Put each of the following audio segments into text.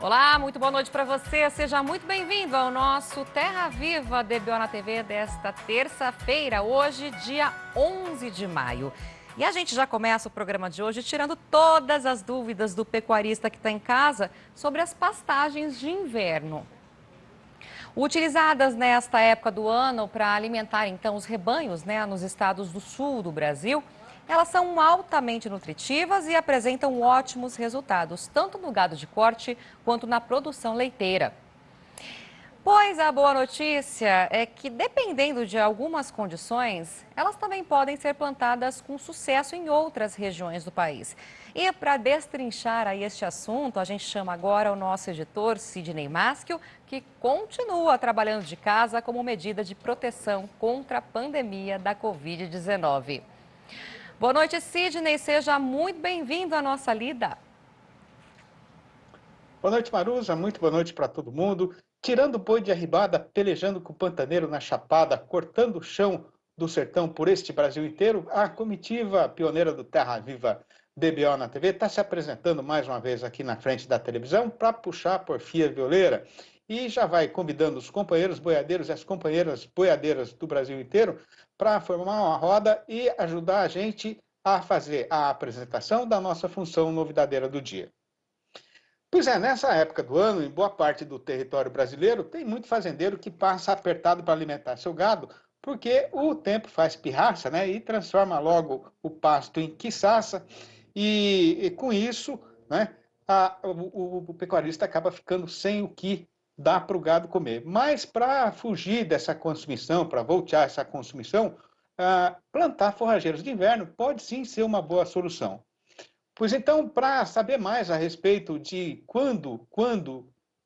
Olá, muito boa noite para você. Seja muito bem-vindo ao nosso Terra Viva DBO na TV desta terça-feira, hoje, dia 11 de maio. E a gente já começa o programa de hoje tirando todas as dúvidas do pecuarista que está em casa sobre as pastagens de inverno. Utilizadas nesta época do ano para alimentar, então, os rebanhos, nos estados do sul do Brasil, elas são altamente nutritivas e apresentam ótimos resultados, tanto no gado de corte quanto na produção leiteira. Pois a boa notícia é que, dependendo de algumas condições, elas também podem ser plantadas com sucesso em outras regiões do país. E para destrinchar aí este assunto, a gente chama agora o nosso editor, Sidney Maschio, que continua trabalhando de casa como medida de proteção contra a pandemia da Covid-19. Boa noite, Sidney. Seja muito bem-vindo à nossa lida. Boa noite, Maruza. Muito boa noite para todo mundo. Tirando o boi de arribada, pelejando com o pantaneiro na chapada, cortando o chão do sertão por este Brasil inteiro, a comitiva pioneira do Terra Viva DBO na TV está se apresentando mais uma vez aqui na frente da televisão para puxar a porfia violeira. E já vai convidando os companheiros boiadeiros e as companheiras boiadeiras do Brasil inteiro para formar uma roda e ajudar a gente a fazer a apresentação da nossa função novidadeira do dia. Pois é, nessa época do ano, em boa parte do território brasileiro, tem muito fazendeiro que passa apertado para alimentar seu gado, porque o tempo faz pirraça, né, e transforma logo o pasto em quiçaça, e com isso, né, o pecuarista acaba ficando sem o que dá para o gado comer. Mas para fugir dessa consumição, para voltear essa consumição, plantar forrageiros de inverno pode sim ser uma boa solução. Pois então, para saber mais a respeito de quando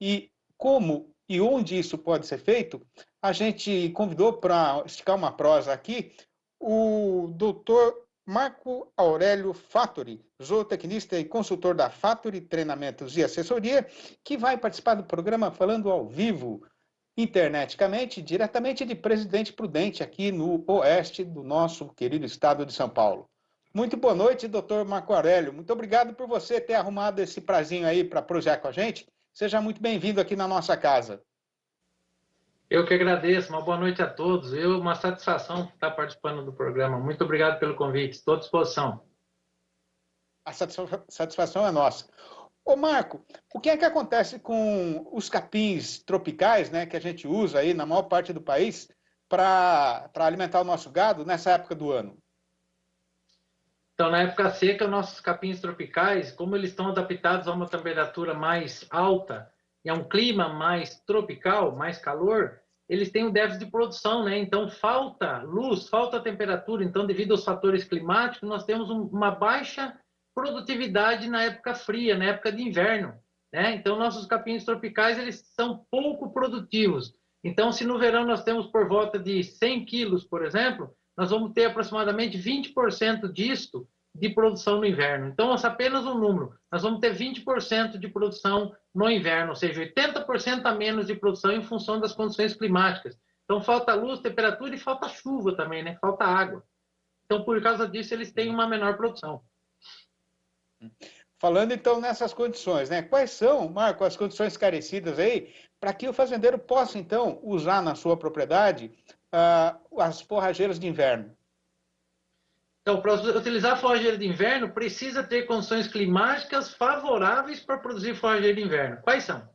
e como e onde isso pode ser feito, a gente convidou para esticar uma prosa aqui o doutor Marco Aurélio Fattori, zootecnista e consultor da Fattori Treinamentos e Assessoria, que vai participar do programa falando ao vivo, interneticamente, diretamente de Presidente Prudente, aqui no oeste do nosso querido estado de São Paulo. Muito boa noite, doutor Marco Aurélio. Muito obrigado por você ter arrumado esse prazinho aí para projetar com a gente. Seja muito bem-vindo aqui na nossa casa. Eu que agradeço. Uma boa noite a todos. Uma satisfação estar participando do programa. Muito obrigado pelo convite. Estou à disposição. A satisfação é nossa. Ô Marco, o que é que acontece com os capins tropicais, né, que a gente usa aí na maior parte do país para alimentar o nosso gado nessa época do ano? Então, na época seca, nossos capins tropicais, como eles estão adaptados a uma temperatura mais alta e a um clima mais tropical, mais calor, eles têm um déficit de produção, né? Então, falta luz, falta temperatura. Então, devido aos fatores climáticos, nós temos uma baixa produtividade na época fria, na época de inverno, né? Então, nossos capins tropicais, eles são pouco produtivos. Então, se no verão nós temos por volta de 100 quilos, por exemplo, nós vamos ter aproximadamente 20% disto de produção no inverno. Então, esse é apenas um número. Nós vamos ter 20% de produção no inverno, ou seja, 80% a menos de produção em função das condições climáticas. Então, falta luz, temperatura e falta chuva também, né? Falta água. Então, por causa disso, eles têm uma menor produção. Falando então nessas condições, né? Quais são, Marco, as condições carecidas aí para que o fazendeiro possa então usar na sua propriedade as forrageiras de inverno? Então, para utilizar forrageira de inverno, precisa ter condições climáticas favoráveis para produzir forrageira de inverno. Quais são?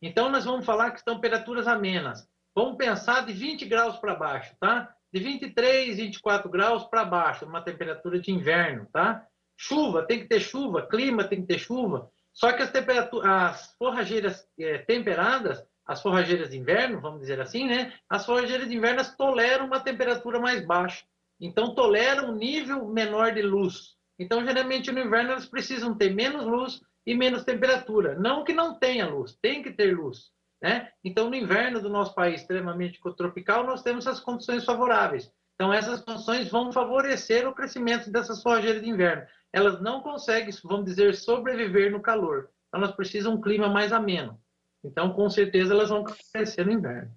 Então, nós vamos falar que são temperaturas amenas. Vamos pensar de 20 graus para baixo, tá? De 23, 24 graus para baixo, uma temperatura de inverno, tá? Chuva, tem que ter chuva, clima tem que ter chuva. Só que as forrageiras temperadas, as forrageiras de inverno, vamos dizer assim, né? As forrageiras de inverno toleram uma temperatura mais baixa. Então, toleram um nível menor de luz. Então, geralmente, no inverno, elas precisam ter menos luz e menos temperatura. Não que não tenha luz, tem que ter luz, né? Então, no inverno do nosso país extremamente tropical, nós temos as condições favoráveis. Então, essas condições vão favorecer o crescimento dessas forrageiras de inverno. Elas não conseguem, vamos dizer, sobreviver no calor. Então, elas precisam de um clima mais ameno. Então, com certeza, elas vão crescer no inverno.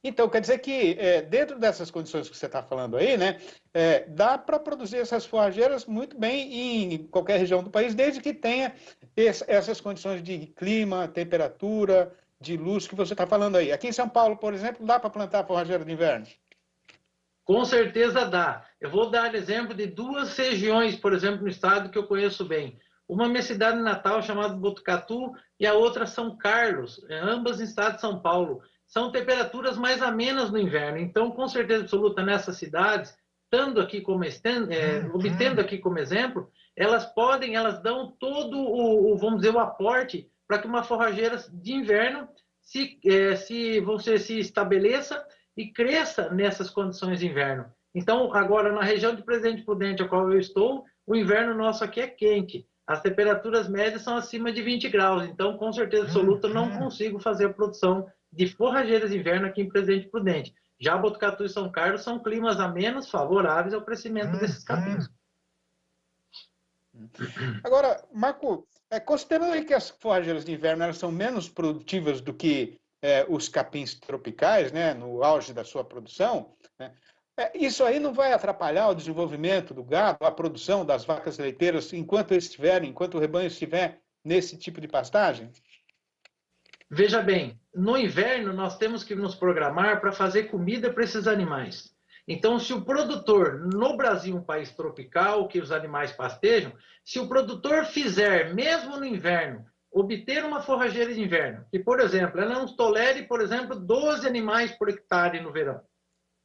Então, quer dizer que dentro dessas condições que você está falando aí, né, dá para produzir essas forrageiras muito bem em qualquer região do país, desde que tenha essas condições de clima, temperatura, de luz que você está falando aí. Aqui em São Paulo, por exemplo, dá para plantar forrageira de inverno? Com certeza dá. Eu vou dar exemplo de duas regiões, por exemplo, no estado que eu conheço bem. Uma minha cidade natal, chamada Botucatu, e a outra São Carlos, ambas em estado de São Paulo. São temperaturas mais amenas no inverno. Então, com certeza absoluta, nessas cidades, obtendo aqui como exemplo, elas dão todo vamos dizer, o aporte para que uma forrageira de inverno se estabeleça e cresça nessas condições de inverno. Então, agora, na região de Presidente Prudente, a qual eu estou, o inverno nosso aqui é quente. As temperaturas médias são acima de 20 graus. Então, com certeza absoluta, eu não consigo fazer a produção de forrageiras de inverno aqui em Presidente Prudente. Já Botucatu e São Carlos são climas amenos, favoráveis ao crescimento desses capins. Agora, Marco, considerando aí que as forrageiras de inverno elas são menos produtivas do que os capins tropicais, né, no auge da sua produção, né, isso aí não vai atrapalhar o desenvolvimento do gado, a produção das vacas leiteiras, enquanto o rebanho estiver nesse tipo de pastagem? Veja bem, no inverno nós temos que nos programar para fazer comida para esses animais. Então, se o produtor, no Brasil, um país tropical, que os animais pastejam, se o produtor fizer, mesmo no inverno, obter uma forrageira de inverno, que, por exemplo, ela não tolere, por exemplo, 12 animais por hectare no verão,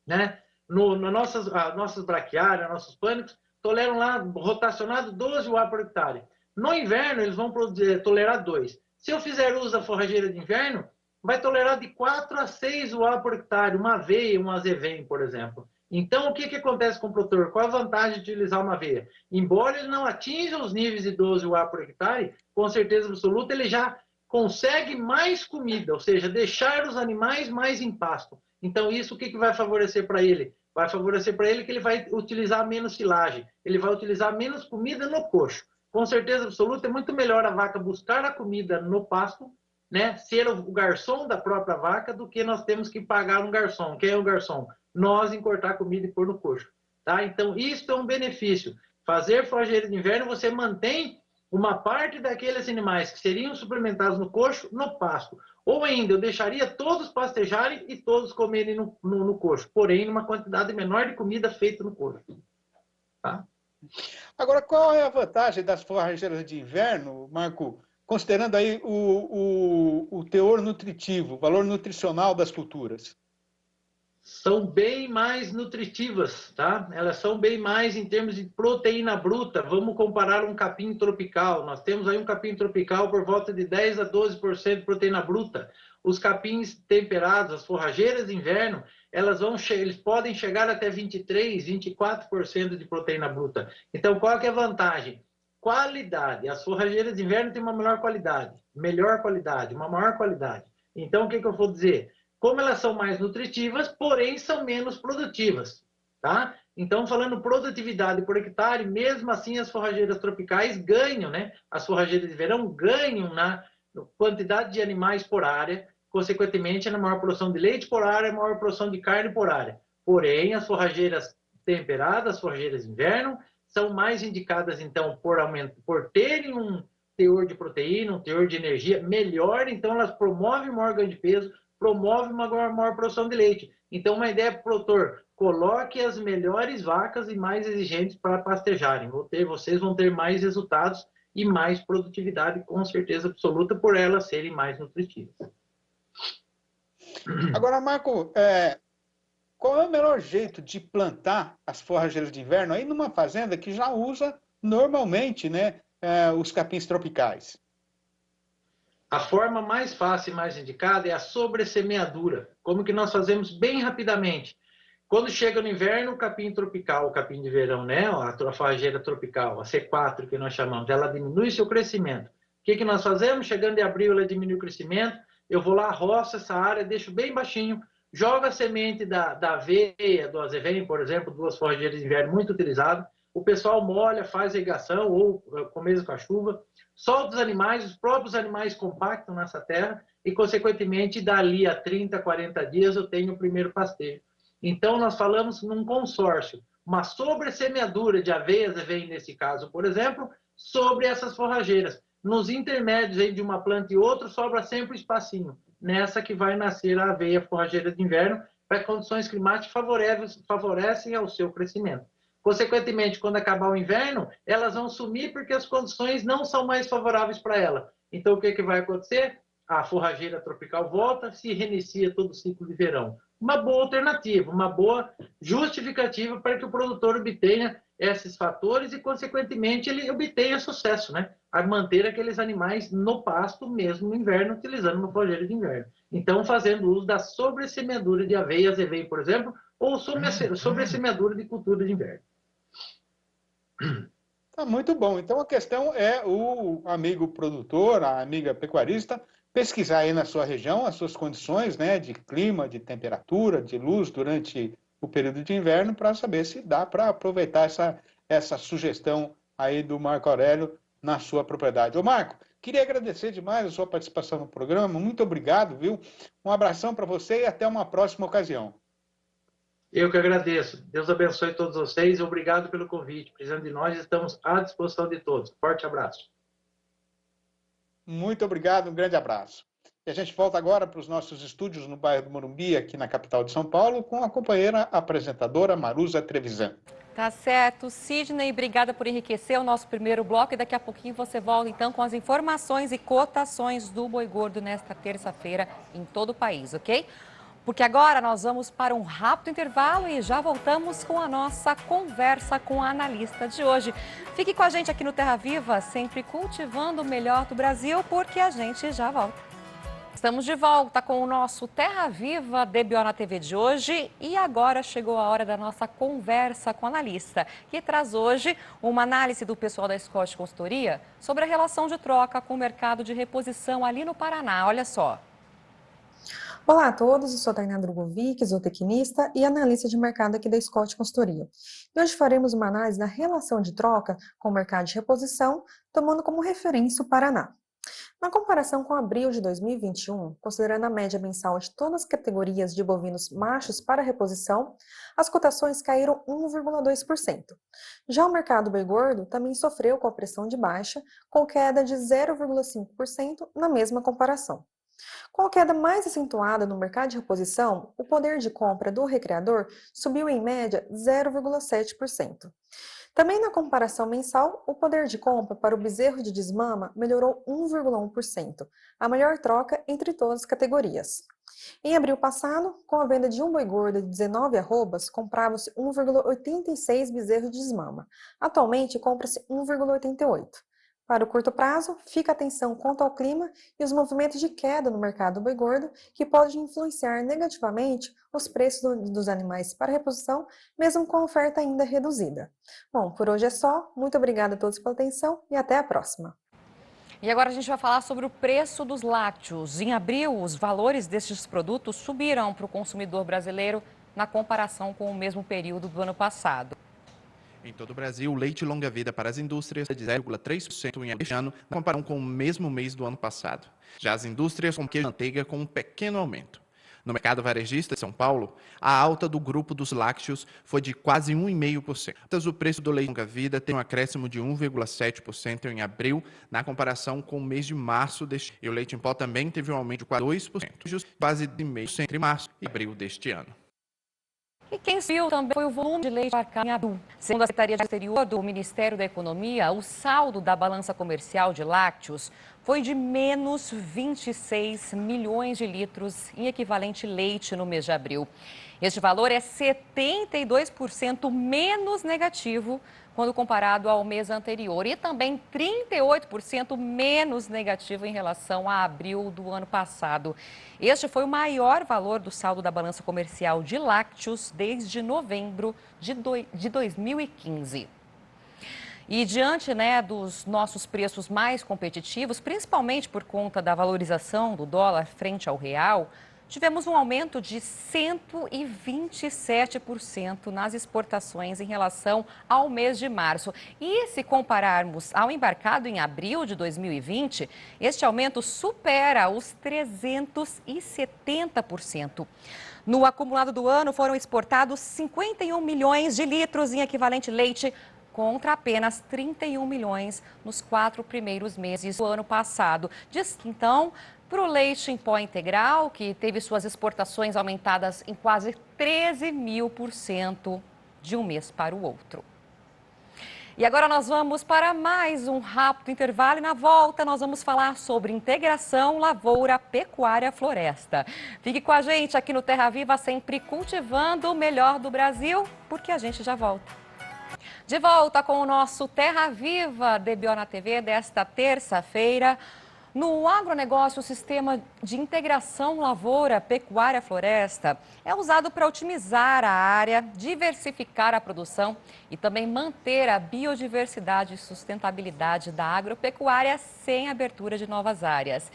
né? Nossas braquiárias, nossos pânicos, toleram lá, rotacionado, 12 UA por hectare. No inverno, eles vão tolerar 2. Se eu fizer uso da forrageira de inverno, vai tolerar de 4 a 6 UA por hectare, uma aveia, um azevém, por exemplo. Então, o que acontece com o produtor? Qual a vantagem de utilizar uma aveia? Embora ele não atinja os níveis de 12 UA por hectare, com certeza absoluta, ele já consegue mais comida, ou seja, deixar os animais mais em pasto. Então, isso o que vai favorecer para ele? Vai favorecer para ele que ele vai utilizar menos silagem, ele vai utilizar menos comida no coxo. Com certeza absoluta, é muito melhor a vaca buscar a comida no pasto, né, ser o garçom da própria vaca, do que nós temos que pagar um garçom. Quem é o garçom? Nós em cortar comida e pôr no coxo. Tá? Então, isso é um benefício. Fazer forrageira de inverno, você mantém uma parte daqueles animais que seriam suplementados no coxo, no pasto. Ou ainda, eu deixaria todos pastejarem e todos comerem no coxo, porém, numa quantidade menor de comida feita no coxo. Tá? Agora, qual é a vantagem das forrageiras de inverno, Marco, considerando aí o teor nutritivo, o valor nutricional das culturas? São bem mais nutritivas, tá? Elas são bem mais em termos de proteína bruta. Vamos comparar um capim tropical. Nós temos aí um capim tropical por volta de 10 a 12% de proteína bruta. Os capins temperados, as forrageiras de inverno, eles podem chegar até 23, 24% de proteína bruta. Então, qual que é a vantagem? Qualidade. As forrageiras de inverno têm uma melhor qualidade, uma maior qualidade. Então, o que eu vou dizer? Como elas são mais nutritivas, porém são menos produtivas, tá? Então, falando produtividade por hectare, mesmo assim as forrageiras tropicais ganham, né? As forrageiras de verão ganham na quantidade de animais por área, consequentemente, na maior produção de leite por área, maior produção de carne por área. Porém, as forrageiras temperadas, as forrageiras de inverno, são mais indicadas, então, por terem um teor de proteína, um teor de energia melhor, então elas promovem o maior ganho de peso, promove uma maior produção de leite. Então, uma ideia para o produtor, coloque as melhores vacas e mais exigentes para pastejarem. Vocês vão ter mais resultados e mais produtividade, com certeza absoluta, por elas serem mais nutritivas. Agora, Marco, qual é o melhor jeito de plantar as forrageiras de inverno aí numa fazenda que já usa normalmente, né, os capins tropicais? A forma mais fácil e mais indicada é a sobressemeadura. Como que nós fazemos bem rapidamente? Quando chega no inverno, o capim tropical, o capim de verão, né? A forrageira tropical, a C4 que nós chamamos, ela diminui seu crescimento. O que nós fazemos? Chegando em abril, ela diminui o crescimento. Eu vou lá, roço essa área, deixo bem baixinho, jogo a semente da aveia, do azevém, por exemplo, duas forrageiras de inverno muito utilizadas, o pessoal molha, faz irrigação ou começa com a chuva, solta os animais, os próprios animais compactam nessa terra e, consequentemente, dali a 30, 40 dias eu tenho o primeiro pastejo. Então, nós falamos num consórcio, uma sobressemeadura de aveias, vem nesse caso, por exemplo, sobre essas forrageiras. Nos intermédios aí de uma planta e outra, sobra sempre um espacinho. Nessa que vai nascer a aveia forrageira de inverno, para condições climáticas favorecem ao seu crescimento. Consequentemente, quando acabar o inverno, elas vão sumir porque as condições não são mais favoráveis para ela. Então, o que vai acontecer? A forrageira tropical volta, se reinicia todo o ciclo de verão. Uma boa alternativa, uma boa justificativa para que o produtor obtenha esses fatores e, consequentemente, ele obtenha sucesso, né? A manter aqueles animais no pasto mesmo no inverno, utilizando uma forrageira de inverno. Então, fazendo uso da sobressemeadura de aveia, por exemplo, ou sobressemeadura de cultura de inverno. Tá muito bom. Então a questão é o amigo produtor, a amiga pecuarista, pesquisar aí na sua região as suas condições, né, de clima, de temperatura, de luz durante o período de inverno para saber se dá para aproveitar essa sugestão aí do Marco Aurélio na sua propriedade. Ô Marco, queria agradecer demais a sua participação no programa. Muito obrigado, viu? Um abração para você e até uma próxima ocasião. Eu que agradeço. Deus abençoe todos vocês. Obrigado pelo convite. Precisando de nós, estamos à disposição de todos. Forte abraço. Muito obrigado, um grande abraço. E a gente volta agora para os nossos estúdios no bairro do Morumbi, aqui na capital de São Paulo, com a companheira apresentadora Maruza Trevisan. Tá certo. Sidney, obrigada por enriquecer o nosso primeiro bloco e daqui a pouquinho você volta então com as informações e cotações do boi gordo nesta terça-feira em todo o país, ok? Porque agora nós vamos para um rápido intervalo e já voltamos com a nossa conversa com a analista de hoje. Fique com a gente aqui no Terra Viva, sempre cultivando o melhor do Brasil, porque a gente já volta. Estamos de volta com o nosso Terra Viva DBO na TV de hoje e agora chegou a hora da nossa conversa com a analista, que traz hoje uma análise do pessoal da Scott Consultoria sobre a relação de troca com o mercado de reposição ali no Paraná. Olha só. Olá a todos, eu sou a Tainá Drogovic, zootecnista e analista de mercado aqui da Scott Consultoria. E hoje faremos uma análise da relação de troca com o mercado de reposição, tomando como referência o Paraná. Na comparação com abril de 2021, considerando a média mensal de todas as categorias de bovinos machos para reposição, as cotações caíram 1,2%. Já o mercado boi gordo também sofreu com a pressão de baixa, com queda de 0,5% na mesma comparação. Com a queda mais acentuada no mercado de reposição, o poder de compra do recreador subiu em média 0,7%. Também na comparação mensal, o poder de compra para o bezerro de desmama melhorou 1,1%, a maior troca entre todas as categorias. Em abril passado, com a venda de um boi gordo de 19 arrobas, comprava-se 1,86 bezerros de desmama. Atualmente, compra-se 1,88. Para o curto prazo, fica atenção quanto ao clima e os movimentos de queda no mercado boi gordo, que podem influenciar negativamente os preços dos animais para reposição, mesmo com a oferta ainda reduzida. Bom, por hoje é só. Muito obrigada a todos pela atenção e até a próxima. E agora a gente vai falar sobre o preço dos lácteos. Em abril, os valores destes produtos subiram para o consumidor brasileiro na comparação com o mesmo período do ano passado. Em todo o Brasil, o leite longa-vida para as indústrias é de 0,3% em este ano, na comparação com o mesmo mês do ano passado. Já as indústrias com queijo e manteiga com um pequeno aumento. No mercado varejista de São Paulo, a alta do grupo dos lácteos foi de quase 1,5%. O preço do leite longa-vida tem um acréscimo de 1,7% em abril, na comparação com o mês de março deste ano. E o leite em pó também teve um aumento de quase 2%, quase de 0,5% entre março e abril deste ano. E quem subiu também foi o volume de leite embarcado em abril. Segundo a Secretaria de Exterior do Ministério da Economia, o saldo da balança comercial de lácteos foi de menos 26 milhões de litros em equivalente leite no mês de abril. Este valor é 72% menos negativo quando comparado ao mês anterior e também 38% menos negativo em relação a abril do ano passado. Este foi o maior valor do saldo da balança comercial de lácteos desde novembro de 2015. E diante, dos nossos preços mais competitivos, principalmente por conta da valorização do dólar frente ao real, tivemos um aumento de 127% nas exportações em relação ao mês de março. E se compararmos ao embarcado em abril de 2020, este aumento supera os 370%. No acumulado do ano, foram exportados 51 milhões de litros em equivalente leite, contra apenas 31 milhões nos 4 primeiros meses do ano passado. Diz que, então, para o leite em pó integral, que teve suas exportações aumentadas em quase 13.000% de um mês para o outro. E agora nós vamos para mais um rápido intervalo e na volta nós vamos falar sobre integração lavoura, pecuária, floresta. Fique com a gente aqui no Terra Viva, sempre cultivando o melhor do Brasil, porque a gente já volta. De volta com o nosso Terra Viva DBO na TV desta terça-feira. No agronegócio, o sistema de integração lavoura, pecuária, floresta é usado para otimizar a área, diversificar a produção e também manter a biodiversidade e sustentabilidade da agropecuária sem abertura de novas áreas.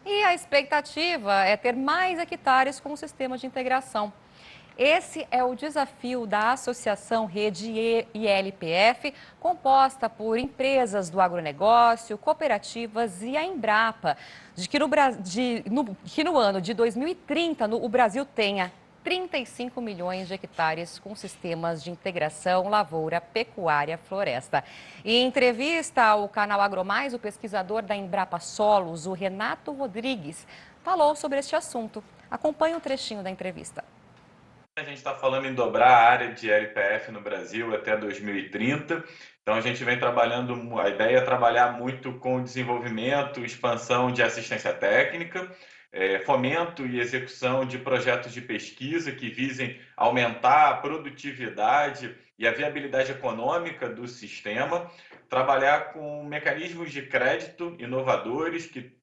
E a expectativa é ter mais hectares com o sistema de integração. Esse é o desafio da Associação Rede ILPF, composta por empresas do agronegócio, cooperativas e a Embrapa, de que no ano de 2030 o Brasil tenha 35 milhões de hectares com sistemas de integração lavoura, pecuária, floresta. Em entrevista ao canal AgroMais, o pesquisador da Embrapa Solos, o Renato Rodrigues, falou sobre este assunto. Acompanhe um trechinho da entrevista. A gente está falando em dobrar a área de LPF no Brasil até 2030. Então, a gente vem trabalhando, a ideia é trabalhar muito com desenvolvimento, expansão de assistência técnica, fomento e execução de projetos de pesquisa que visem aumentar a produtividade e a viabilidade econômica do sistema, trabalhar com mecanismos de crédito inovadores que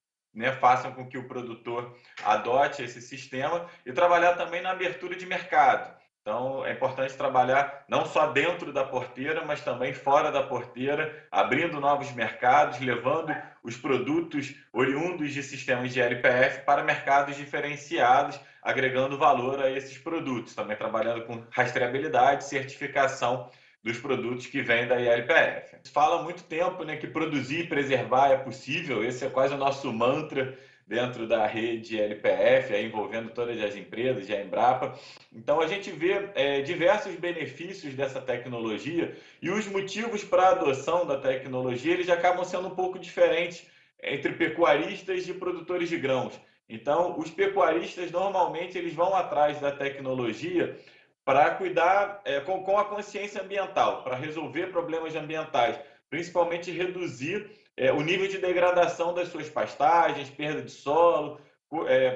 façam com que o produtor adote esse sistema e trabalhar também na abertura de mercado. Então, é importante trabalhar não só dentro da porteira, mas também fora da porteira, abrindo novos mercados, levando os produtos oriundos de sistemas de LPF para mercados diferenciados, agregando valor a esses produtos. Também trabalhando com rastreabilidade, certificação dos produtos que vêm da ILPF. Se fala há muito tempo que produzir e preservar é possível, esse é quase o nosso mantra dentro da rede ILPF, envolvendo todas as empresas, a Embrapa. Então, a gente vê diversos benefícios dessa tecnologia e os motivos para a adoção da tecnologia eles acabam sendo um pouco diferentes entre pecuaristas e produtores de grãos. Então, os pecuaristas, normalmente, eles vão atrás da tecnologia para cuidar com a consciência ambiental, para resolver problemas ambientais, principalmente reduzir o nível de degradação das suas pastagens, perda de solo,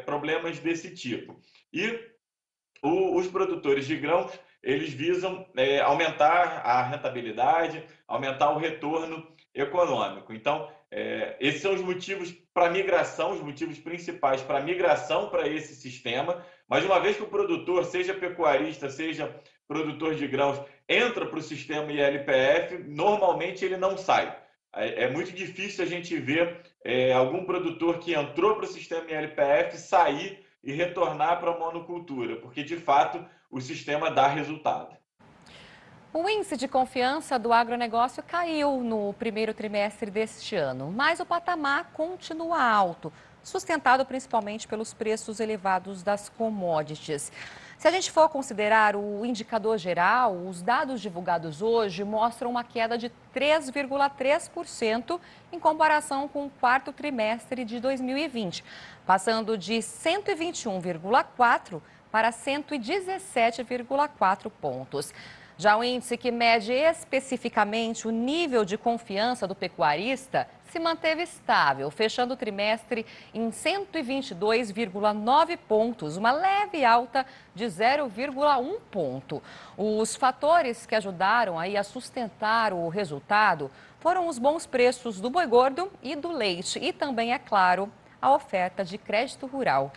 problemas desse tipo. E os produtores de grãos, eles visam aumentar a rentabilidade, aumentar o retorno econômico. Então, esses são os motivos para a migração, os motivos principais para a migração para esse sistema. Mas uma vez que o produtor, seja pecuarista, seja produtor de grãos, entra para o sistema ILPF, normalmente ele não sai. É muito difícil a gente ver algum produtor que entrou para o sistema ILPF sair e retornar para a monocultura, porque de fato o sistema dá resultado. O índice de confiança do agronegócio caiu no primeiro trimestre deste ano, mas o patamar continua alto, sustentado principalmente pelos preços elevados das commodities. Se a gente for considerar o indicador geral, os dados divulgados hoje mostram uma queda de 3,3% em comparação com o quarto trimestre de 2020, passando de 121,4 para 117,4 pontos. Já o índice que mede especificamente o nível de confiança do pecuarista se manteve estável, fechando o trimestre em 122,9 pontos, uma leve alta de 0,1 ponto. Os fatores que ajudaram a sustentar o resultado foram os bons preços do boi gordo e do leite e também, é claro, a oferta de crédito rural.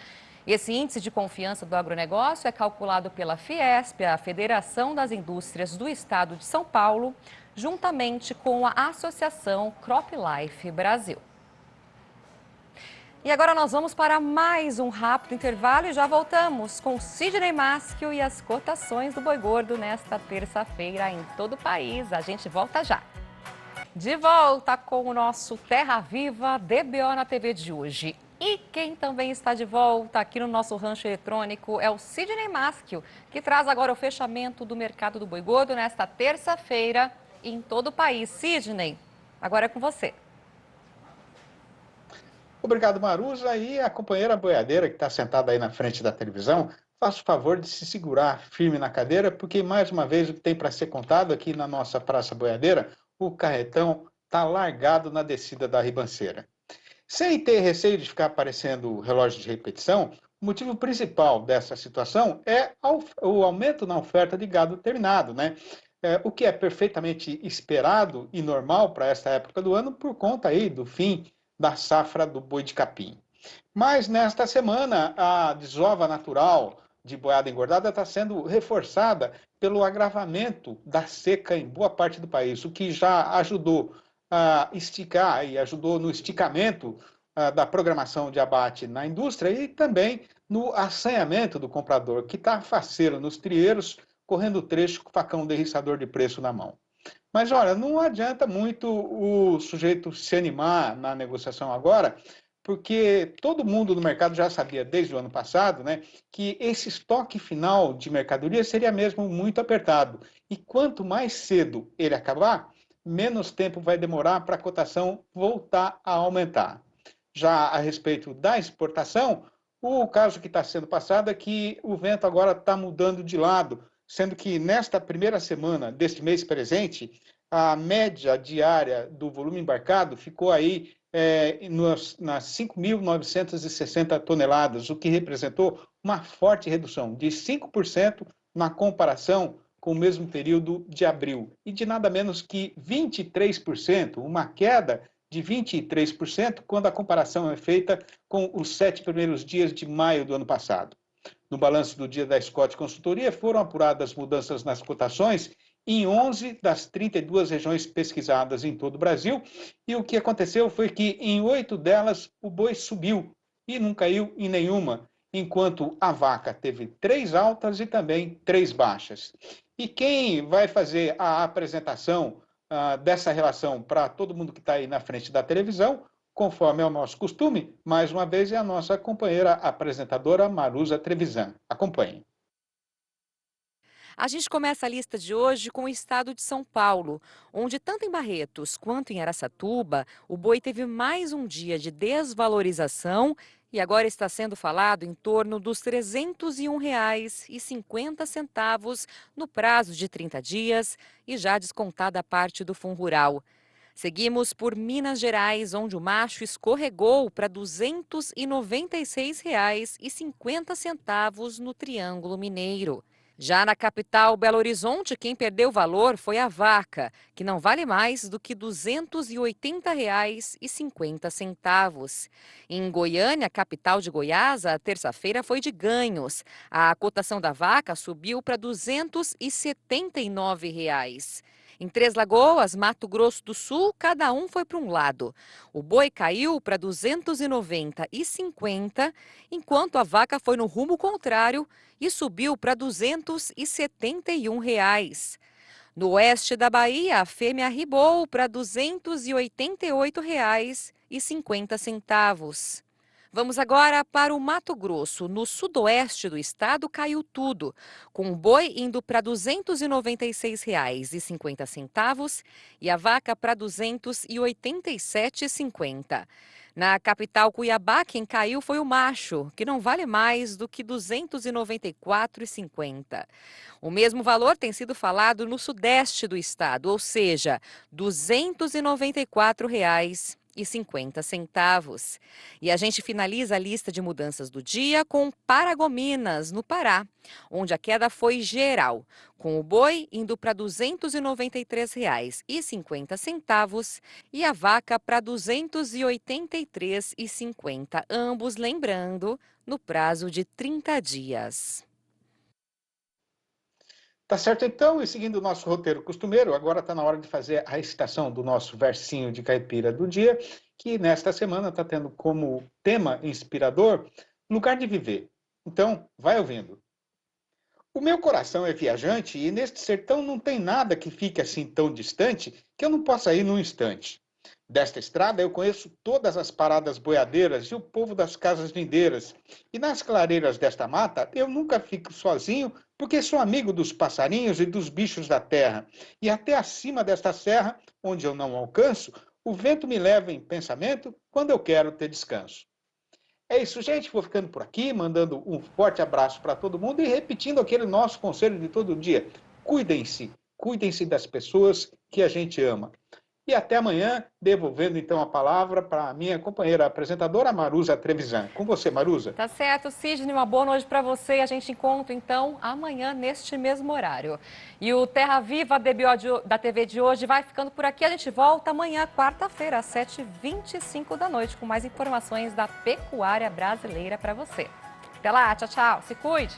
Esse índice de confiança do agronegócio é calculado pela Fiesp, a Federação das Indústrias do Estado de São Paulo, juntamente com a Associação CropLife Brasil. E agora nós vamos para mais um rápido intervalo e já voltamos com Sidney Maschio e as cotações do boi gordo nesta terça-feira em todo o país. A gente volta já. De volta com o nosso Terra Viva DBO na TV de hoje. E quem também está de volta aqui no nosso rancho eletrônico é o Sidney Maschio, que traz agora o fechamento do mercado do boi gordo nesta terça-feira em todo o país. Sidney, agora é com você. Obrigado, Maruza. E a companheira boiadeira que está sentada aí na frente da televisão, faça o favor de se segurar firme na cadeira, porque mais uma vez o que tem para ser contado aqui na nossa Praça Boiadeira, o carretão está largado na descida da ribanceira. Sem ter receio de ficar parecendo relógio de repetição, o motivo principal dessa situação é o aumento na oferta de gado terminado, né? O que é perfeitamente esperado e normal para esta época do ano por conta aí do fim da safra do boi de capim. Mas nesta semana, a desova natural de boiada engordada está sendo reforçada pelo agravamento da seca em boa parte do país, o que já ajudou a esticar e ajudou no esticamento da programação de abate na indústria e também no assanhamento do comprador, que está faceiro nos trieiros, correndo o trecho com o facão derriçador de preço na mão. Mas, olha, não adianta muito o sujeito se animar na negociação agora, porque todo mundo no mercado já sabia desde o ano passado, né, que esse estoque final de mercadoria seria mesmo muito apertado. E quanto mais cedo ele acabar, menos tempo vai demorar para a cotação voltar a aumentar. Já a respeito da exportação, o caso que está sendo passado é que o vento agora está mudando de lado, sendo que nesta primeira semana deste mês presente, a média diária do volume embarcado ficou aí nas 5.960 toneladas, o que representou uma forte redução de 5% na comparação com o mesmo período de abril, e de nada menos que 23%, uma queda de 23% quando a comparação é feita com os 7 primeiros dias de maio do ano passado. No balanço do dia da Scott Consultoria, foram apuradas mudanças nas cotações em 11 das 32 regiões pesquisadas em todo o Brasil, e o que aconteceu foi que em 8 delas o boi subiu e não caiu em nenhuma, enquanto a vaca teve 3 altas e também 3 baixas. E quem vai fazer a apresentação dessa relação para todo mundo que está aí na frente da televisão, conforme é o nosso costume, mais uma vez é a nossa companheira apresentadora Maruza Trevisan. Acompanhe. A gente começa a lista de hoje com o estado de São Paulo, onde tanto em Barretos quanto em Araçatuba, o boi teve mais um dia de desvalorização e agora está sendo falado em torno dos R$ 301,50 no prazo de 30 dias e já descontada a parte do fundo rural. Seguimos por Minas Gerais, onde o macho escorregou para R$ 296,50 no Triângulo Mineiro. Já na capital Belo Horizonte, quem perdeu valor foi a vaca, que não vale mais do que R$ 280,50. Em Goiânia, capital de Goiás, a terça-feira foi de ganhos. A cotação da vaca subiu para R$ 279. Em Três Lagoas, Mato Grosso do Sul, cada um foi para um lado. O boi caiu para R$ 290,50, enquanto a vaca foi no rumo contrário e subiu para R$ 271. No oeste da Bahia, a fêmea arribou para R$ 288,50. Vamos agora para o Mato Grosso. No sudoeste do estado caiu tudo, com o boi indo para R$ 296,50 e a vaca para R$ 287,50. Na capital Cuiabá, quem caiu foi o macho, que não vale mais do que R$ 294,50. O mesmo valor tem sido falado no sudeste do estado, ou seja, R$ 294,50. E a gente finaliza a lista de mudanças do dia com Paragominas, no Pará, onde a queda foi geral, com o boi indo para R$ 293,50 e a vaca para R$ 283,50, ambos, lembrando, no prazo de 30 dias. Tá certo, então, e seguindo o nosso roteiro costumeiro, agora está na hora de fazer a recitação do nosso versinho de caipira do dia, que nesta semana está tendo como tema inspirador lugar de viver. Então, vai ouvindo. O meu coração é viajante e neste sertão não tem nada que fique assim tão distante que eu não possa ir num instante. Desta estrada eu conheço todas as paradas boiadeiras e o povo das casas lindeiras. E nas clareiras desta mata eu nunca fico sozinho porque sou amigo dos passarinhos e dos bichos da terra. E até acima desta serra, onde eu não alcanço, o vento me leva em pensamento quando eu quero ter descanso. É isso, gente. Vou ficando por aqui, mandando um forte abraço para todo mundo e repetindo aquele nosso conselho de todo dia. Cuidem-se das pessoas que a gente ama. E até amanhã, devolvendo então a palavra para a minha companheira apresentadora, Maruza Trevisan. Com você, Maruza. Tá certo, Sidney, uma boa noite para você. A gente encontra então amanhã neste mesmo horário. E o Terra Viva da TV de hoje vai ficando por aqui. A gente volta amanhã, quarta-feira, às 7h25 da noite, com mais informações da pecuária brasileira para você. Até lá, tchau, tchau. Se cuide.